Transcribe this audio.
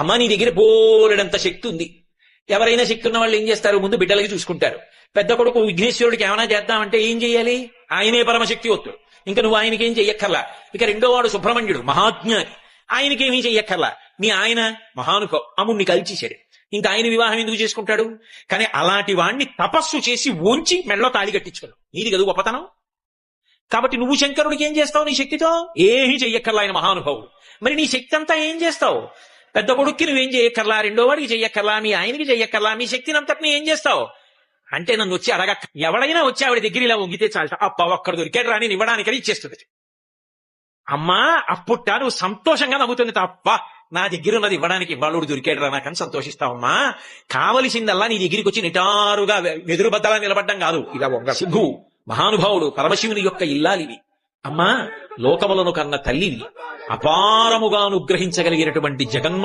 అమ్మ నీ దగ్గర బోలెడంత శక్తి ఉంది. ఎవరైనా శక్తి ఉన్న వాళ్ళు ఏం చేస్తారు, ముందు బిడ్డలకి చూసుకుంటారు. పెద్ద కొడుకు విఘ్నేశ్వరుడికి ఏమైనా చేద్దామంటే ఏం చెయ్యాలి, ఆయనే పరమశక్తి వస్తుడు, ఇంకా నువ్వు ఆయనకేం చెయ్యక్కర్లా. ఇక రెండో వాడు సుబ్రహ్మణ్యుడు మహాజ్ఞాని, ఆయనకేమీ చెయ్యక్కర్లా. మీ ఆయన మహానుకో అమ్ముణ్ణి కలిచేశాడు, ఇంకా ఆయన వివాహం ఎందుకు చేసుకుంటాడు. కానీ అలాంటి వాణ్ణి తపస్సు చేసి ఉంచి మెడలో తాళి కట్టించుకోడు, నీది కదా గొప్పతనం. కాబట్టి నువ్వు శంకరుడికి ఏం చేస్తావు నీ శక్తితో, ఏమీ చెయ్యక్కర్లా, ఆయన మహానుభావుడు. మరి నీ శక్తి అంతా ఏం చేస్తావు, పెద్ద కొడుక్కి నువ్వేం చెయ్యక్కర్లా, రెండో వాడికి చెయ్యక్కర్లా, మీ ఆయనకి చెయ్యక్కర్లా, మీ శక్తిని అంతటిని ఏం చేస్తావు అంటే నన్ను వచ్చి అడగక్క. ఎవడైనా వచ్చి ఆవిడ దగ్గర ఇలా వంగితే చాలట, అప్ప ఒక్కడ దొరికాడు రాని ఇవ్వడానికని ఇచ్చేస్తుంది. అమ్మా అప్పుట్ట నువ్వు సంతోషంగా నవ్వుతుంది తప్ప, నా దగ్గర ఉన్నది ఇవ్వడానికి ఇవాళుడు దొరికాడు రా నాకని సంతోషిస్తావమ్మా. కావలసిందల్లా నీ దగ్గరికి వచ్చి నిటారుగా వెదురు బద్దలా నిలబడ్డం కాదు. ఇలా వంగ సింధు మహానుభావుడు పరమశివుని యొక్క ఇల్లాలివి. అమ్మా లోకములను కన్న తల్లివి, అపారముగా అనుగ్రహించగలిగినటువంటి జగన్మ